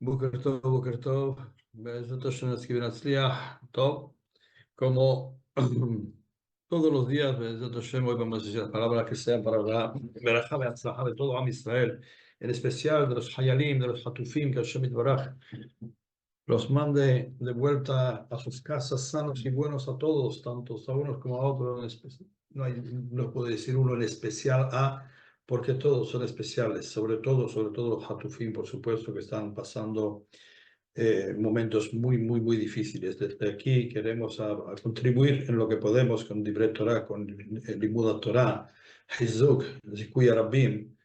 Boker Tov, Be'ezrat Hashem, Tzvi Natzliach, Tov. Como todos los días, Be'ezrat Hashem, hoy vamos a decir las palabras que sean para la verajá be'atzlajá de todo Am Israel, en especial de los Hayalim, de los Hatufim, que Hashem Yitbaraj los mande de vuelta a sus casas sanos y buenos a todos, tanto a unos como a otros. No puedo decir uno en especial porque todos son especiales, sobre todo los Hatufim, por supuesto, que están pasando momentos muy difíciles. Desde aquí queremos a contribuir en lo que podemos con Divrei Torah, con el Limud Torah, Hizuk, Zikuy Rabim,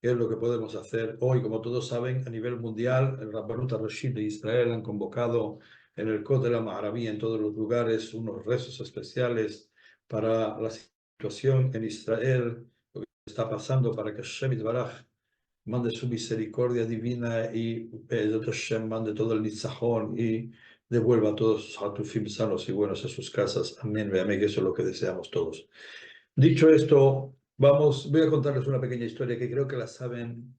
que es lo que podemos hacer hoy. Como todos saben, a nivel mundial, el Rabbanut HaRashit de Israel han convocado en el Kotel HaMa'aravi, en todos los lugares, unos rezos especiales para la situación en Israel, lo que está pasando, para que Hashem Yitbaraj mande su misericordia divina y Hashem mande todo el nitzajón y devuelva a todos sus hatufim sanos y buenos a sus casas. Amén, amén, que eso es lo que deseamos todos. Dicho esto, voy a contarles una pequeña historia que creo que la saben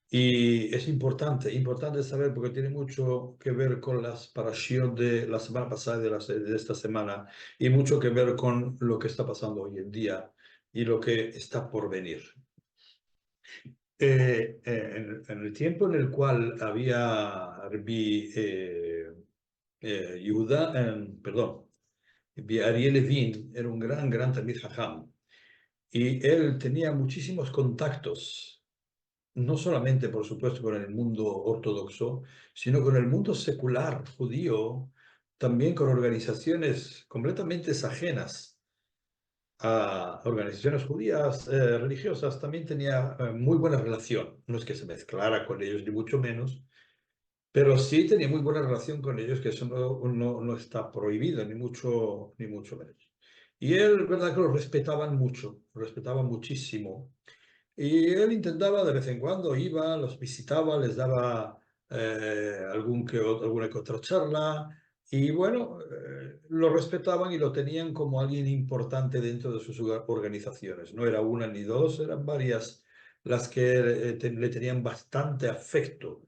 y es importante saber porque tiene mucho que ver con las parashiot de la semana pasada y de esta semana y mucho que ver con lo que está pasando hoy en día y lo que está por venir. En el tiempo en el cual había Rabbi Rabbi Ariel Levin era un gran Talmid Jajam y él tenía muchísimos contactos, no solamente, por supuesto, con el mundo ortodoxo, sino con el mundo secular judío, también con organizaciones completamente ajenas a organizaciones judías religiosas, también tenía muy buena relación. No es que se mezclara con ellos, ni mucho menos, pero sí tenía muy buena relación con ellos, que eso no está prohibido, ni mucho menos. Y él, verdad que lo respetaban mucho, lo respetaban muchísimo. Y él intentaba de vez en cuando, iba, los visitaba, les daba alguna que otra charla, y bueno, lo respetaban y lo tenían como alguien importante dentro de sus organizaciones. No era una ni dos, eran varias las que le tenían bastante afecto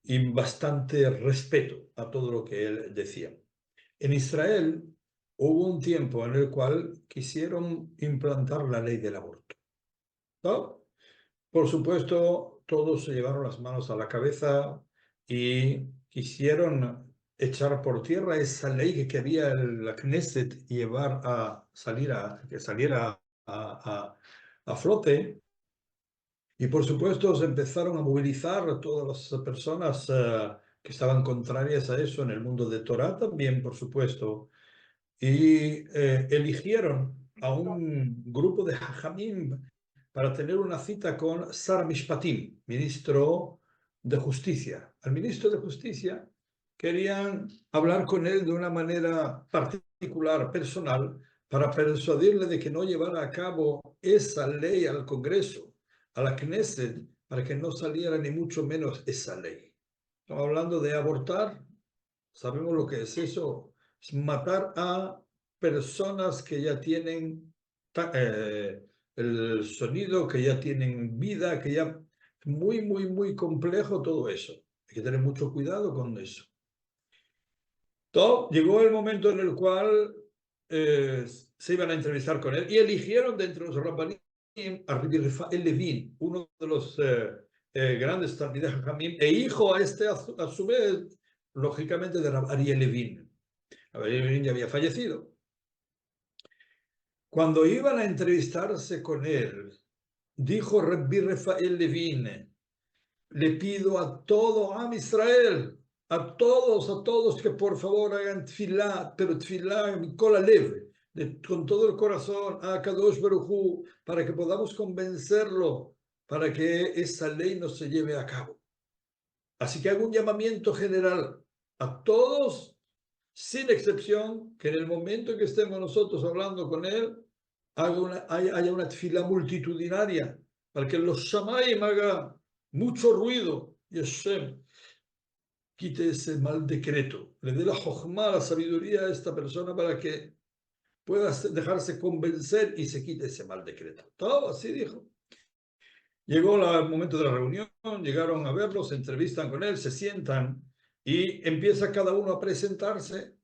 y bastante respeto a todo lo que él decía. En Israel hubo un tiempo en el cual quisieron implantar la ley del aborto, ¿no? Por supuesto, todos se llevaron las manos a la cabeza y quisieron echar por tierra esa ley que quería la Knesset llevar que saliera a flote. Y por supuesto se empezaron a movilizar a todas las personas que estaban contrarias a eso en el mundo de Torah también, por supuesto. Y eligieron a un grupo de hajamim para tener una cita con Sar Mishpatim, ministro de Justicia. Al ministro de Justicia querían hablar con él de una manera particular, personal, para persuadirle de que no llevara a cabo esa ley al Congreso, a la Knesset, para que no saliera ni mucho menos esa ley. Estamos hablando de abortar, sabemos lo que es eso, es matar a personas que ya tienen el sonido, que ya tienen vida, que ya es muy complejo todo eso. Hay que tener mucho cuidado con eso. Llegó el momento en el cual se iban a entrevistar con él y eligieron de entre los rabbanim a Rabbi Rafael Levin, uno de los grandes talmidei jajamim, e hijo a su vez, lógicamente, de Rabbi Ariel Levin. Ariel Levin ya había fallecido. Cuando iban a entrevistarse con él, dijo Rabbi Rafael Levin: le pido a todo Am Israel, a todos que por favor hagan tfilá, pero tfilá con la leve, con todo el corazón, a Kadosh Baruj Hu, para que podamos convencerlo, para que esa ley no se lleve a cabo. Así que hago un llamamiento general a todos, sin excepción, que en el momento en que estemos nosotros hablando con él, haya una tfilá multitudinaria, para que los shamayim haga mucho ruido y Hashem quite ese mal decreto, le dé la jochma, la sabiduría a esta persona para que pueda dejarse convencer y se quite ese mal decreto. Todo así dijo. Llegó el momento de la reunión, llegaron a verlo, se entrevistan con él, se sientan y empieza cada uno a presentarse.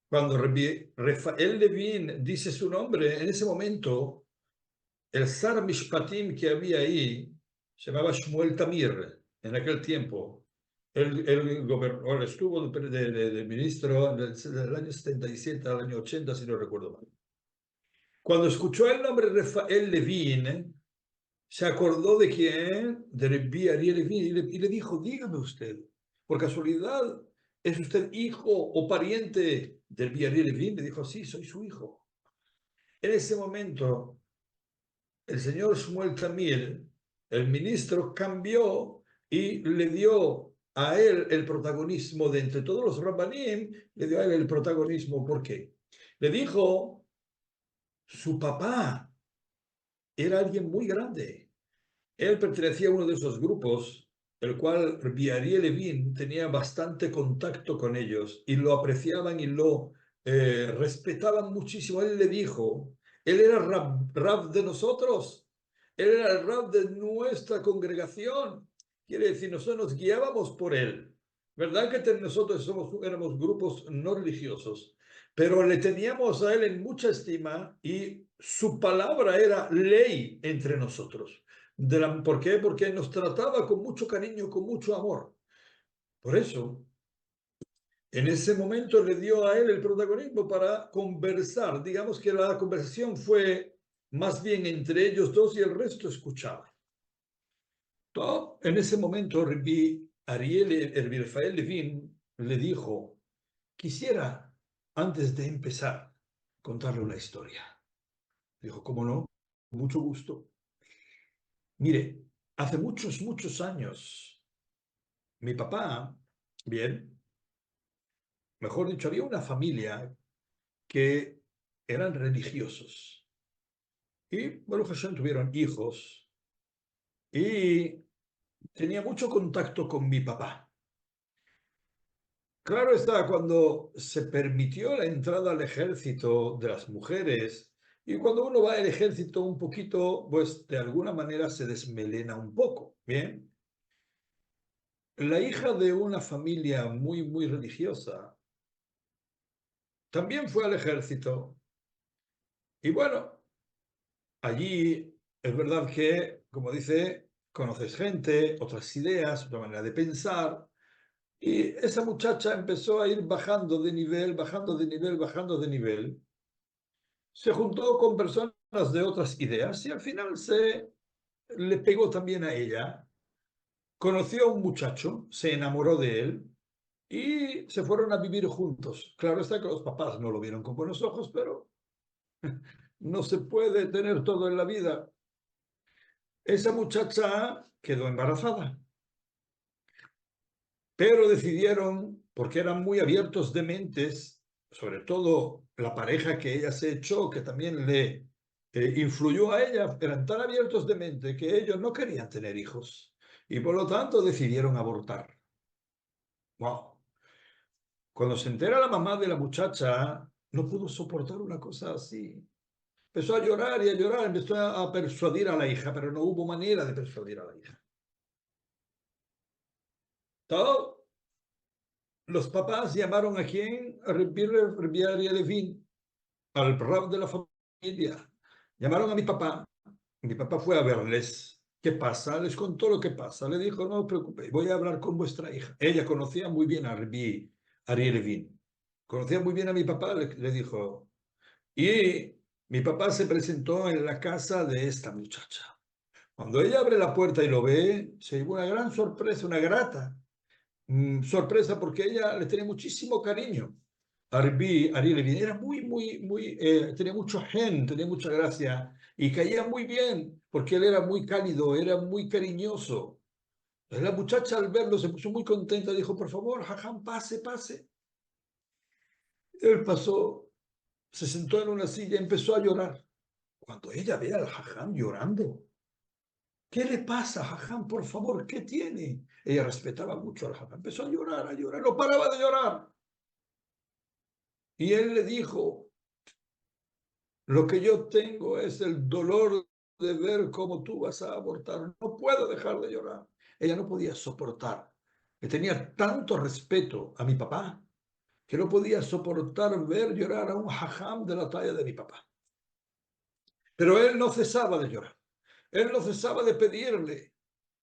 Cuando Rafael Levin dice su nombre, en ese momento, el Sar Mishpatim que había ahí, se llamaba Shmuel Tamir, en aquel tiempo. Él gobernó, estuvo de ministro del año 77 al año 80, si no recuerdo mal. Cuando escuchó el nombre Rafael Levin, se acordó de quién, de Rabbi Ariel Levin, y le dijo, dígame usted, por casualidad, ¿es usted hijo o pariente de Rabbi Ariel Levin? Le dijo, sí, soy su hijo. En ese momento, el señor Shmuel Tamir, el ministro, cambió y le dio a él el protagonismo de entre todos los Rabbanim, le dio a él el protagonismo. ¿Por qué? Le dijo, su papá era alguien muy grande. Él pertenecía a uno de esos grupos, el cual Ariel Levin tenía bastante contacto con ellos y lo apreciaban y lo respetaban muchísimo. Él le dijo, él era rab de nosotros, él era el rab de nuestra congregación. Quiere decir, nosotros nos guiábamos por él. ¿Verdad que nosotros éramos grupos no religiosos? Pero le teníamos a él en mucha estima y su palabra era ley entre nosotros. ¿Por qué? Porque nos trataba con mucho cariño, con mucho amor. Por eso, en ese momento le dio a él el protagonismo para conversar. Digamos que la conversación fue más bien entre ellos dos y el resto escuchaba. En ese momento, Rabbi Rafael Levin le dijo, quisiera, antes de empezar, contarle una historia. Dijo, ¿cómo no? Con mucho gusto. Mire, hace muchos, muchos años, mi papá, bien, mejor dicho, había una familia que eran religiosos. Y, bueno, Hashem tuvieron hijos y tenía mucho contacto con mi papá. Claro está, cuando se permitió la entrada al ejército de las mujeres, y cuando uno va al ejército un poquito, pues de alguna manera se desmelena un poco, ¿bien? La hija de una familia muy, muy religiosa también fue al ejército. Y bueno, allí es verdad que, como dice, conoces gente, otras ideas, otra manera de pensar. Y esa muchacha empezó a ir bajando de nivel, bajando de nivel, bajando de nivel. Se juntó con personas de otras ideas y al final se le pegó también a ella. Conoció a un muchacho, se enamoró de él y se fueron a vivir juntos. Claro está que los papás no lo vieron con buenos ojos, pero no se puede tener todo en la vida. Esa muchacha quedó embarazada, pero decidieron, porque eran muy abiertos de mentes, sobre todo la pareja que ella se echó, que también le influyó a ella, eran tan abiertos de mente que ellos no querían tener hijos y por lo tanto decidieron abortar. Wow. Cuando se entera la mamá de la muchacha, no pudo soportar una cosa así. Empezó a llorar y a llorar, empezó a persuadir a la hija, pero no hubo manera de persuadir a la hija. Todo. Los papás llamaron a quién, a Rabbi Ariel Levin, al rab de la familia. Llamaron a mi papá. Mi papá fue a verles. ¿Qué pasa? Les contó lo que pasa. Le dijo, no os preocupéis, voy a hablar con vuestra hija. Ella conocía muy bien a Rabbi Ariel Levin. Conocía muy bien a mi papá, le dijo. Y mi papá se presentó en la casa de esta muchacha. Cuando ella abre la puerta y lo ve, se llevó una gran sorpresa, una grata sorpresa, porque ella le tenía muchísimo cariño. Ariel Levin era muy, muy, muy, tenía mucho gen, tenía mucha gracia y caía muy bien, porque él era muy cálido, era muy cariñoso. La muchacha al verlo se puso muy contenta, dijo, por favor, Jajam, pase, pase. Él pasó, se sentó en una silla y empezó a llorar. Cuando ella ve al Jajam llorando, ¿qué le pasa, Jajam? Por favor, ¿qué tiene? Ella respetaba mucho al Jajam. Empezó a llorar, no paraba de llorar. Y él le dijo, lo que yo tengo es el dolor de ver cómo tú vas a abortar. No puedo dejar de llorar. Ella no podía soportar. Que tenía tanto respeto a mi papá que no podía soportar ver llorar a un jajam de la talla de mi papá. Pero él no cesaba de llorar. Él no cesaba de pedirle,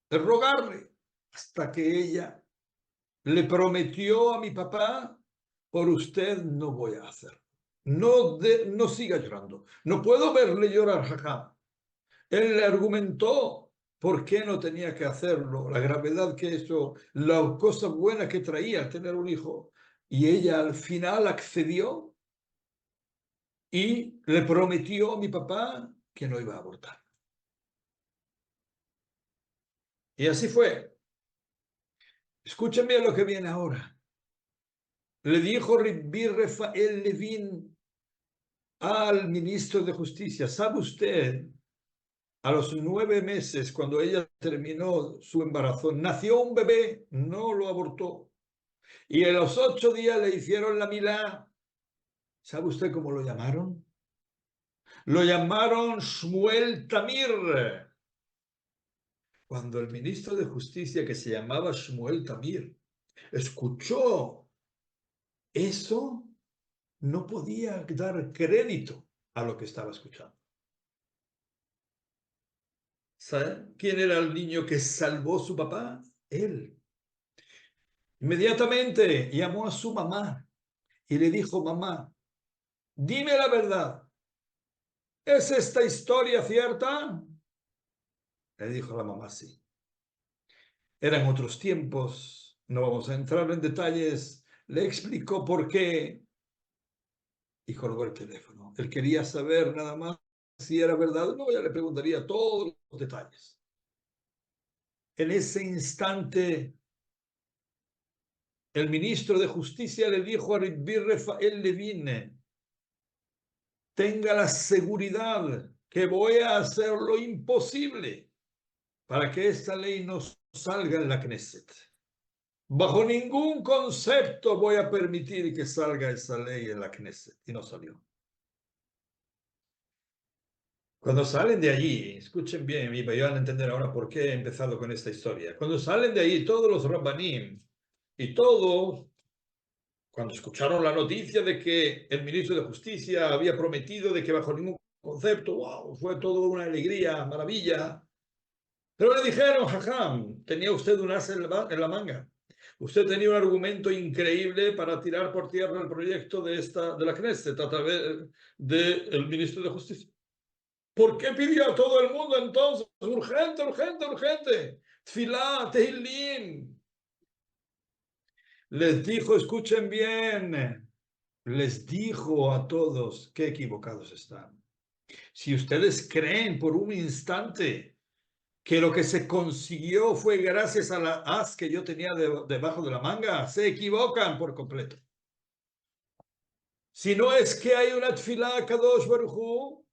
de rogarle, hasta que ella le prometió a mi papá: por usted no voy a hacerlo. No siga llorando. No puedo verle llorar, jajam. Él le argumentó por qué no tenía que hacerlo, la gravedad que eso, la cosa buena que traía tener un hijo. Y ella al final accedió y le prometió a mi papá que no iba a abortar. Y así fue. Escúcheme lo que viene ahora. Le dijo Rabbi Rafael Levin al ministro de Justicia: ¿sabe usted? A los 9 meses, cuando ella terminó su embarazo, nació un bebé, no lo abortó. Y a los 8 días le hicieron la milá. ¿Sabe usted cómo lo llamaron? Lo llamaron Shmuel Tamir. Cuando el ministro de Justicia, que se llamaba Shmuel Tamir, escuchó eso, no podía dar crédito a lo que estaba escuchando. ¿Sabe quién era el niño que salvó a su papá? Él. Inmediatamente llamó a su mamá y le dijo: mamá, dime la verdad, ¿es esta historia cierta? Le dijo la mamá: sí. Eran otros tiempos, no vamos a entrar en detalles. Le explicó por qué y colgó el teléfono. Él quería saber nada más si era verdad o no, ya le preguntaría todos los detalles. En ese instante, el ministro de Justicia le dijo a Rabbi Rafael Levin: tenga la seguridad que voy a hacer lo imposible para que esta ley no salga en la Knesset. Bajo ningún concepto voy a permitir que salga esa ley en la Knesset. Y no salió. Cuando salen de allí, escuchen bien, y van a entender ahora por qué he empezado con esta historia. Cuando salen de allí todos los rabbanim y todos, cuando escucharon la noticia de que el ministro de Justicia había prometido de que bajo ningún concepto, wow, fue todo una alegría, maravilla. Pero le dijeron: jajam, tenía usted un as en la manga. Usted tenía un argumento increíble para tirar por tierra el proyecto de la Knesset a través del ministro de Justicia. ¿Por qué pidió a todo el mundo entonces? Urgente, urgente, urgente. Tfilá, Tehillim. Les dijo, escuchen bien, les dijo a todos qué equivocados están. Si ustedes creen por un instante que lo que se consiguió fue gracias a la as que yo tenía debajo de la manga, se equivocan por completo. Si no es que hay una tfilá Kadosh Baruj Hu,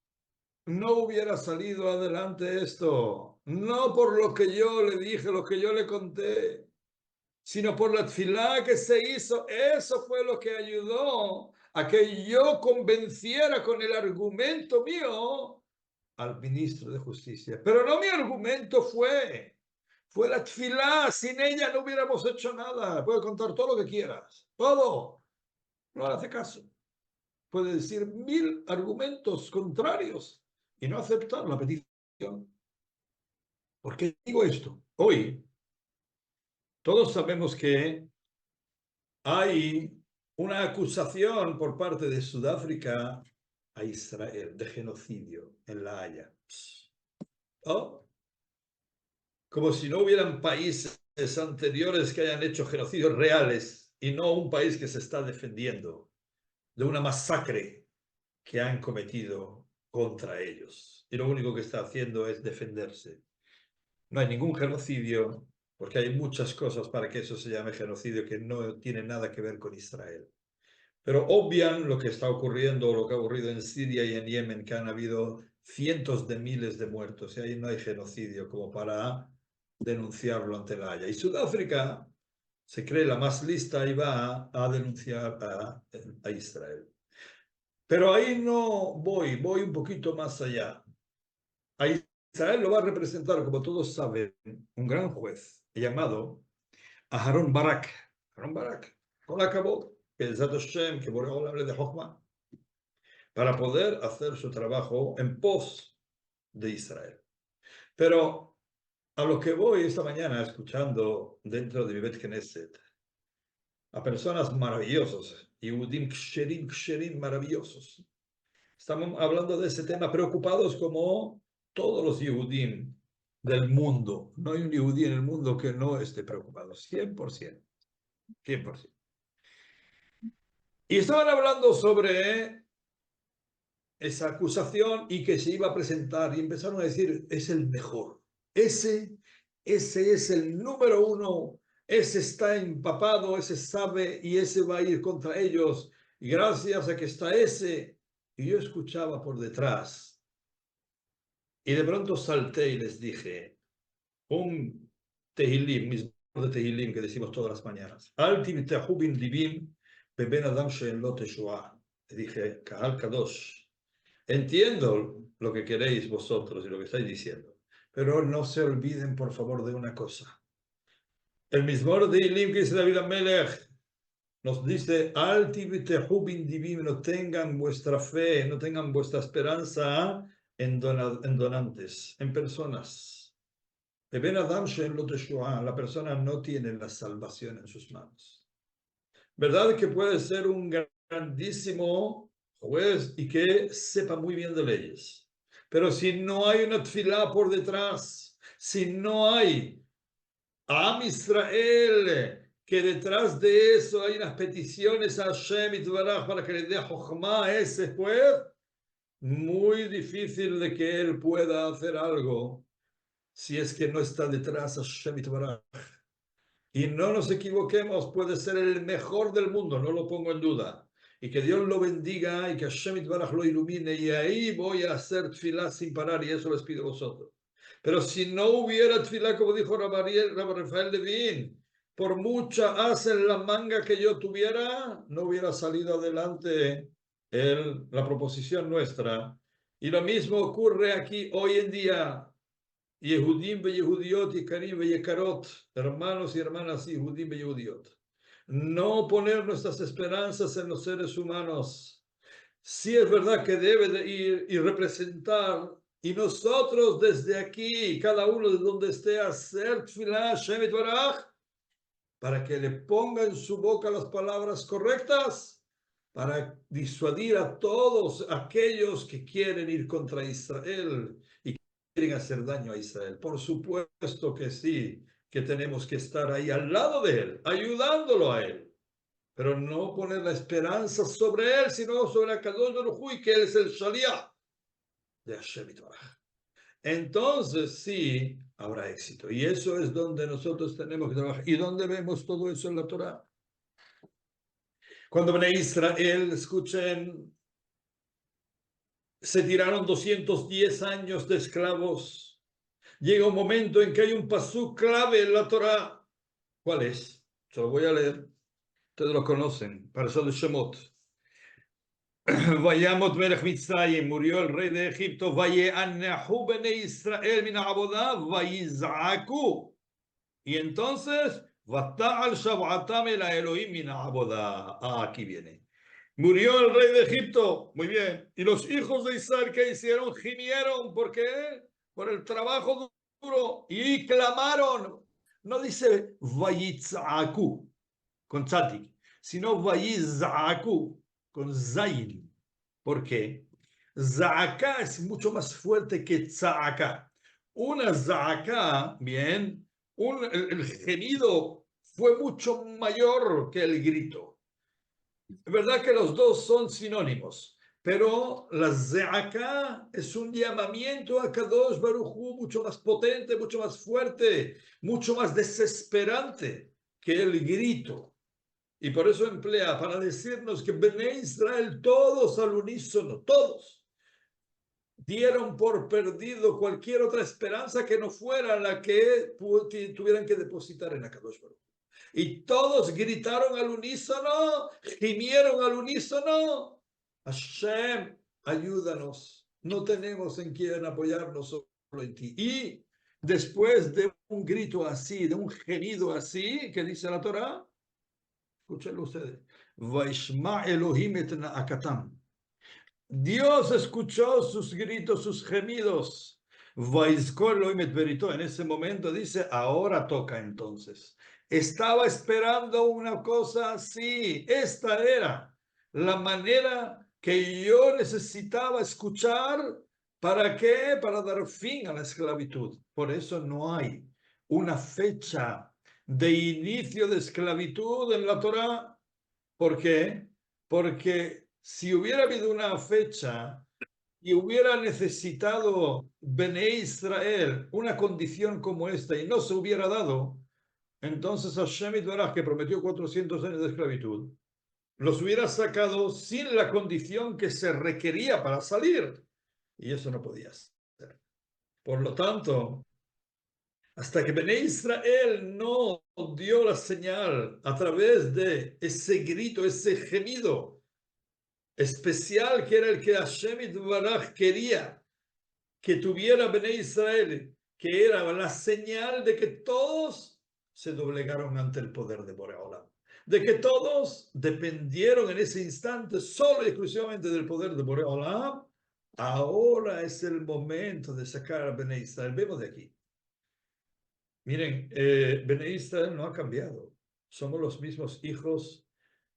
no hubiera salido adelante esto. No por lo que yo le dije, lo que yo le conté, sino por la tfilá que se hizo. Eso fue lo que ayudó a que yo convenciera con el argumento mío al ministro de Justicia. Pero no mi argumento fue la tfilá. Sin ella no hubiéramos hecho nada. Puedes contar todo lo que quieras. Todo. No le hace caso. Puede decir 1000 argumentos contrarios y no aceptar la petición. ¿Por qué digo esto? Hoy todos sabemos que hay una acusación por parte de Sudáfrica a Israel de genocidio en La Haya. ¿Oh? Como si no hubieran países anteriores que hayan hecho genocidios reales y no un país que se está defendiendo de una masacre que han cometido contra ellos. Y lo único que está haciendo es defenderse. No hay ningún genocidio, porque hay muchas cosas para que eso se llame genocidio que no tienen nada que ver con Israel. Pero obvian lo que está ocurriendo, lo que ha ocurrido en Siria y en Yemen, que han habido cientos de miles de muertos, y ahí no hay genocidio como para denunciarlo ante la Haya. Y Sudáfrica se cree la más lista y va a denunciar a Israel. Pero ahí no voy un poquito más allá. A Israel lo va a representar, como todos saben, un gran juez llamado Aharon Barak. Aharon Barak, con la acabó, que es Hashem, que Boreol hable de Jochma, para poder hacer su trabajo en pos de Israel. Pero a lo que voy esta mañana escuchando dentro de mi Bet Knesset, a personas maravillosas, Yehudim ksherim maravillosos. Estamos hablando de ese tema preocupados como todos los Yehudim del mundo. No hay un Yehudí en el mundo que no esté preocupado, 100%. 100%. Y estaban hablando sobre esa acusación y que se iba a presentar y empezaron a decir, es el mejor. Ese es el número uno. Ese está empapado, ese sabe y ese va a ir contra ellos. Y gracias a que está ese, y yo escuchaba por detrás. Y de pronto salté y les dije, un Tehilim, mismo de Tehilim que decimos todas las mañanas. Altim tehubin divim beben adam she'en lo teshuah. Le dije, Kahal Kadosh. Entiendo lo que queréis vosotros y lo que estáis diciendo, pero no se olviden, por favor, de una cosa. El mismo de Ilim que dice David Amelech nos dice, no tengan vuestra fe, no tengan vuestra esperanza en donantes, en personas. La persona no tiene la salvación en sus manos. ¿Verdad que puede ser un grandísimo juez y que sepa muy bien de leyes? Pero si no hay una tefilá por detrás, si no hay Am Israel, que detrás de eso hay unas peticiones a Hashem Itbaraj para que le dé Jochma a ese juez, muy difícil de que él pueda hacer algo si es que no está detrás Hashem Itbaraj. Y no nos equivoquemos, puede ser el mejor del mundo, no lo pongo en duda. Y que Dios lo bendiga y que Hashem Itbaraj lo ilumine. Y ahí voy a hacer tefilá sin parar y eso les pido a vosotros. Pero si no hubiera tefilá, como dijo Rabbi Rafael Levin, por mucha asa en la manga que yo tuviera, no hubiera salido adelante la proposición nuestra. Y lo mismo ocurre aquí hoy en día. Yehudim be Yehudiot, Yekarim be Yekarot, hermanos y hermanas Yehudim be Yehudiot. No poner nuestras esperanzas en los seres humanos. Sí es verdad que debe de ir y representar, y nosotros desde aquí, cada uno de donde esté, hacer tefilá Shemet Baraj, para que le ponga en su boca las palabras correctas, para disuadir a todos aquellos que quieren ir contra Israel y quieren hacer daño a Israel. Por supuesto que sí, que tenemos que estar ahí al lado de él, ayudándolo a él, pero no poner la esperanza sobre él, sino sobre Akadosh Baruj Hu, que él es el Shaliach de Hashem Yitbaraj. Entonces sí habrá éxito. Y eso es donde nosotros tenemos que trabajar. ¿Y dónde vemos todo eso en la Torah? Cuando Bnei Israel, escuchen, se tiraron 210 años de esclavos. Llega un momento en que hay un pasú clave en la Torah. ¿Cuál es? Se lo voy a leer. Ustedes lo conocen. Parashat de Shemot. Vayamot melech Mitzrayim, murió el rey de Egipto. Vayeanahu bnei Israel min ha'avodah, vayiz'aku. Y entonces, Vata'al Shab'atam el Elohim min ha'avodah. Aquí viene. Murió el rey de Egipto, muy bien. Y los hijos de Israel que hicieron, gimieron, ¿por qué? Por el trabajo duro y clamaron. No dice Vayitzaku con tzatik, sino Vayizzaku con zayin. ¿Por qué? Za'aka es mucho más fuerte que tza'aka. Una za'aka, bien, el gemido fue mucho mayor que el grito. Es verdad que los dos son sinónimos, pero la ze'aka es un llamamiento a Kadosh Baruj Hu mucho más potente, mucho más fuerte, mucho más desesperante que el grito. Y por eso emplea para decirnos que Bnei Israel, todos al unísono, todos, dieron por perdido cualquier otra esperanza que no fuera la que tuvieran que depositar en Kadosh Baruj Hu. Y todos gritaron al unísono, gimieron al unísono. Hashem, ayúdanos. No tenemos en quién apoyarnos en ti. Y después de un grito así, de un gemido así, que dice la Torah, escúchenlo ustedes. Vaishma Elohim et na'akatam. Dios escuchó sus gritos, sus gemidos. Vaizkor Elohim et berito. En ese momento dice, ahora toca entonces. Estaba esperando una cosa así. Esta era la manera que yo necesitaba escuchar. ¿Para qué? Para dar fin a la esclavitud. Por eso no hay una fecha de inicio de esclavitud en la Torá. ¿Por qué? Porque si hubiera habido una fecha y hubiera necesitado Bene Israel una condición como esta y no se hubiera dado, entonces Hashem Itbaraj, que prometió 400 años de esclavitud, los hubiera sacado sin la condición que se requería para salir. Y eso no podía ser. Por lo tanto, hasta que Bene Israel no dio la señal a través de ese grito, ese gemido especial que era el que Hashem Itbaraj quería que tuviera Bene Israel, que era la señal de que todos se doblegaron ante el poder de Boreolam, de que todos dependieron en ese instante solo y exclusivamente del poder de Boreolam. Ahora es el momento de sacar a Bene Israel. Vemos de aquí. Miren, Bene Israel no ha cambiado. Somos los mismos hijos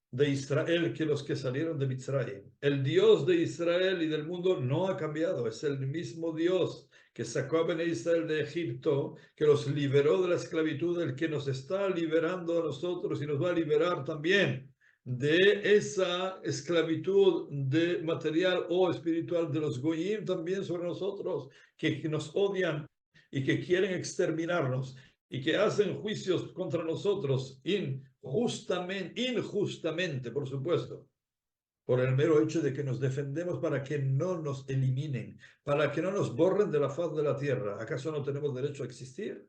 de Israel que los que salieron de Mitzrayim. El Dios de Israel y del mundo no ha cambiado. Es el mismo Dios que sacó a Bene Israel de Egipto, que los liberó de la esclavitud, el que nos está liberando a nosotros y nos va a liberar también de esa esclavitud de material o espiritual de los Goyim también sobre nosotros, que nos odian y que quieren exterminarnos y que hacen juicios contra nosotros injustamente, por supuesto, por el mero hecho de que nos defendemos para que no nos eliminen, para que no nos borren de la faz de la tierra. ¿Acaso no tenemos derecho a existir?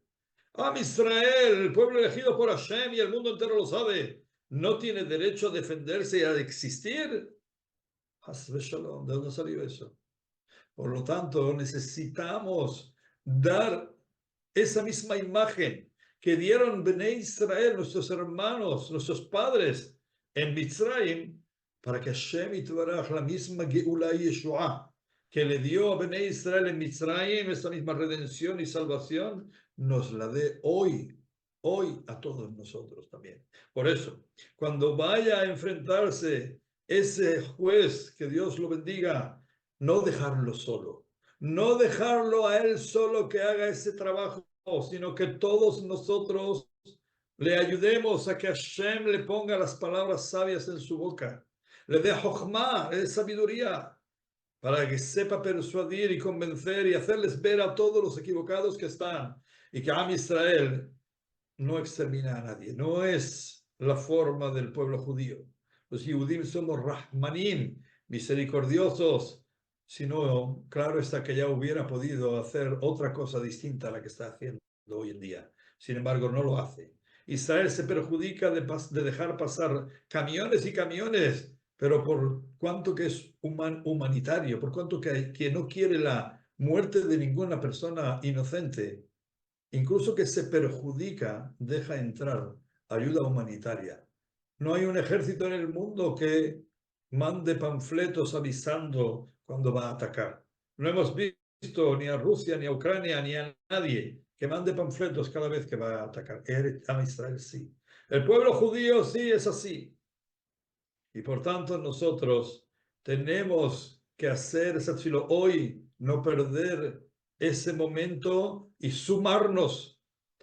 Am Israel, el pueblo elegido por Hashem y el mundo entero lo sabe, no tiene derecho a defenderse y a existir. ¿De dónde salió eso? Por lo tanto, necesitamos dar esa misma imagen que dieron Bene Israel, nuestros hermanos, nuestros padres en Mitzrayim, para que Hashem Itbaraj, la misma Geula y Yeshua, que le dio a Bene Israel en Mitzrayim, esa misma redención y salvación, nos la dé hoy a todos nosotros también. Por eso, cuando vaya a enfrentarse ese juez, que Dios lo bendiga, no dejarlo solo, no dejarlo a él solo que haga ese trabajo, sino que todos nosotros le ayudemos a que Hashem le ponga las palabras sabias en su boca, le dé jochma, le dé sabiduría, para que sepa persuadir y convencer y hacerles ver a todos los equivocados que están, y que Am Israel no extermina a nadie, no es la forma del pueblo judío. Los Yehudim somos Rahmanim, misericordiosos. Si no, claro está que ya hubiera podido hacer otra cosa distinta a la que está haciendo hoy en día. Sin embargo, no lo hace. Israel se perjudica de dejar pasar camiones y camiones, pero por cuanto que es humanitario, por cuanto que no quiere la muerte de ninguna persona inocente, incluso que se perjudica, deja entrar ayuda humanitaria. No hay un ejército en el mundo que mande panfletos avisando cuando va a atacar. No hemos visto ni a Rusia, ni a Ucrania, ni a nadie que mande panfletos cada vez que va a atacar. A Israel sí. El pueblo judío sí es así. Y por tanto nosotros tenemos que hacer esa tefilá hoy, no perder ese momento y sumarnos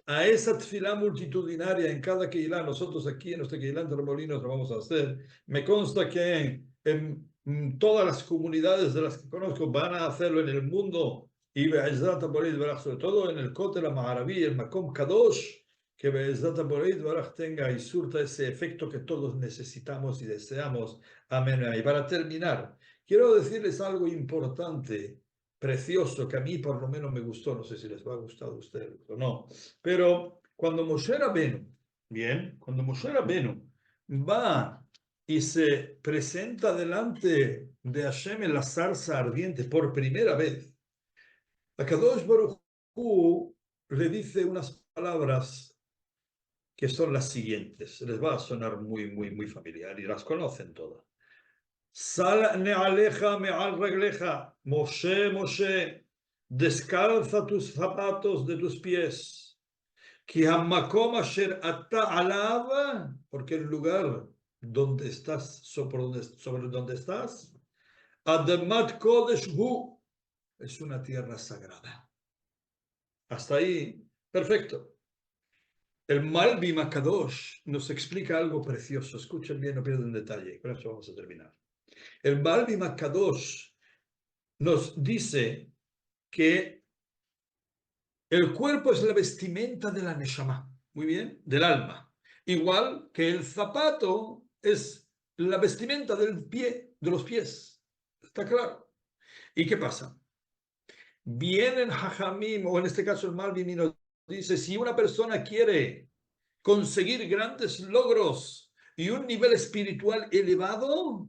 a esa tefilá multitudinaria en cada Keilah. Nosotros aquí en nuestra Keilah en Torremolinos lo vamos a hacer. Me consta que en todas las comunidades de las que conozco van a hacerlo en el mundo y sobre todo en el Kotel HaMa'aravi, el Makom Kadosh, que Be'ezat HaBorei Baraj tenga y surta ese efecto que todos necesitamos y deseamos. Amén. Y para terminar, quiero decirles algo importante, precioso, que a mí por lo menos me gustó, no sé si les va a gustar a ustedes o no, pero cuando Moshe Rabenu, cuando Moshe Rabenu va y se presenta delante de Hashem en la zarza ardiente por primera vez, Akadosh Baruj Hu le dice unas palabras que son las siguientes. Les va a sonar muy familiar y las conocen todas. Sal ne'aleja me'al regleja. Moshe, Moshe, descalza tus zapatos de tus pies. Ki hamakom asher ata alav, porque el lugar donde estás, sobre donde estás, Ademat Kodesh Hu, es una tierra sagrada. Hasta ahí, perfecto. El Malbi Makadosh nos explica algo precioso. Escuchen bien, no pierdan detalle. Con eso vamos a terminar. El Malbi Makadosh nos dice que el cuerpo es la vestimenta de la Neshama. Muy bien, del alma. Igual que el zapato es la vestimenta del pie, de los pies. ¿Está claro? ¿Y qué pasa? Vienen Jajamim, o en este caso el Malbi nos dice, si una persona quiere conseguir grandes logros y un nivel espiritual elevado,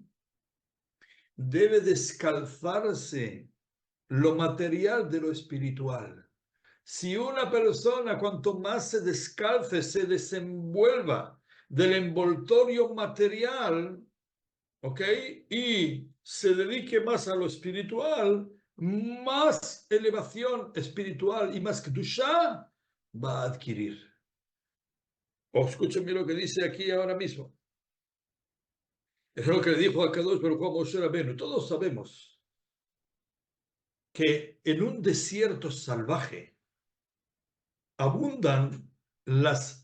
debe descalzarse lo material de lo espiritual. Si una persona, cuanto más se descalce, se desenvuelva del envoltorio material, ¿ok? Y se dedique más a lo espiritual, más elevación espiritual y más kedusha va a adquirir. O escúchenme lo que dice aquí ahora mismo. Es lo que le dijo a Kadosh Baruj Hu a Moshe Rabbeinu. Todos sabemos que en un desierto salvaje abundan los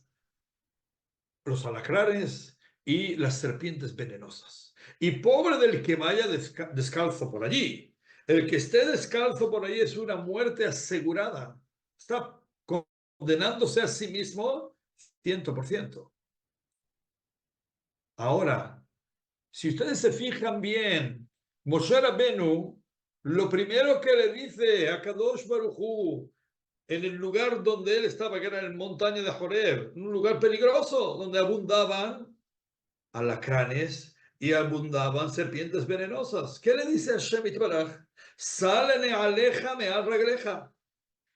alacranes y las serpientes venenosas. Y pobre del que vaya descalzo por allí. El que esté descalzo por allí es una muerte asegurada. Está condenándose a sí mismo 100%. Ahora, si ustedes se fijan bien, Moshe Rabbeinu, lo primero que le dice a Kadosh Baruj Hu, en el lugar donde él estaba, que era en la montaña de Joreb, un lugar peligroso, donde abundaban alacranes y abundaban serpientes venenosas. ¿Qué le dice a Hashem Itbaraj? Sálene aleja me al regleja.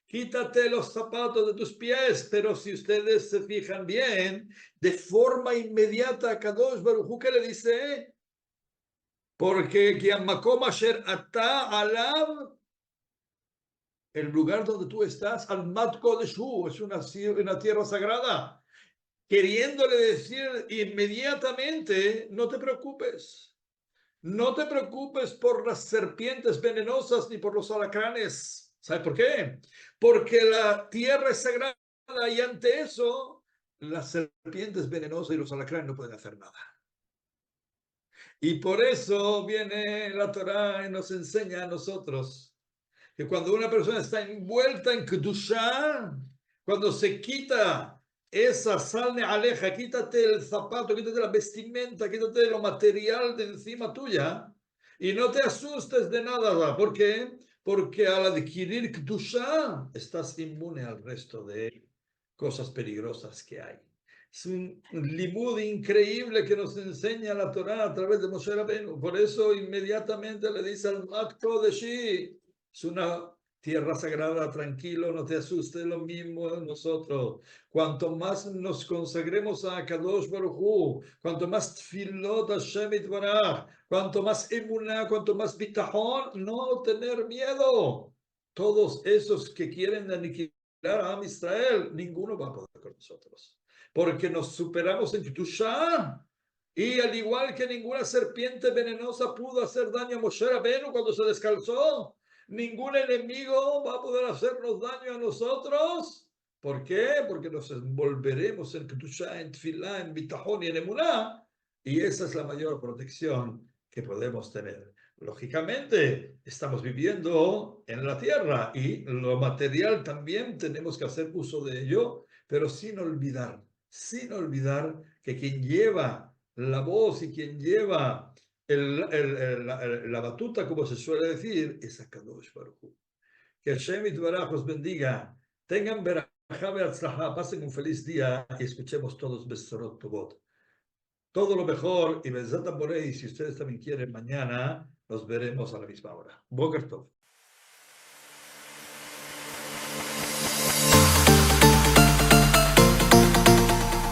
Quítate los zapatos de tus pies, pero si ustedes se fijan bien, de forma inmediata a Kadosh Baruj Hu, ¿qué le dice? Porque Makom Asher Ata Alav, el lugar donde tú estás, al Mat Kodeshu, es una tierra sagrada, queriéndole decir inmediatamente, no te preocupes. No te preocupes por las serpientes venenosas ni por los alacranes. ¿Sabes por qué? Porque la tierra es sagrada y ante eso las serpientes venenosas y los alacranes no pueden hacer nada. Y por eso viene la Torá y nos enseña a nosotros que cuando una persona está envuelta en Kedushá, cuando se quita esa sal aleja, quítate el zapato, quítate la vestimenta, quítate lo material de encima tuya y no te asustes de nada. ¿Por qué? Porque al adquirir Kedushá estás inmune al resto de cosas peligrosas que hay. Es un limud increíble que nos enseña la Torá a través de Moshe Rabbeinu. Por eso inmediatamente le dice al Mat Kodeshi, es una tierra sagrada, tranquilo, no te asustes, lo mismo nosotros. Cuanto más nos consagremos a Kadosh Baruj Hu, cuanto más tfilot Hashem Itbaraj, cuanto más emuná, cuanto más bitachon, no tener miedo. Todos esos que quieren aniquilar a Am Israel, ninguno va a poder con nosotros. Porque nos superamos en Kedushá. Y al igual que ninguna serpiente venenosa pudo hacer daño a Moshe Rabbeinu cuando se descalzó, ningún enemigo va a poder hacernos daño a nosotros. ¿Por qué? Porque nos envolveremos en Kedushá, en Tfilá, en Bitachon y en Emuná. Y esa es la mayor protección que podemos tener. Lógicamente, estamos viviendo en la tierra y lo material también tenemos que hacer uso de ello, pero sin olvidar que quien lleva la voz y quien lleva la batuta, como se suele decir, es a Kadosh Baruj Hu. Que Hashem Yitbaraj os bendiga. Tengan berajá be'atzlajá, pasen un feliz día y escuchemos todos Besorot Tovot. Todo lo mejor y Bezat Borei, si ustedes también quieren, mañana nos veremos a la misma hora. Boker Tov.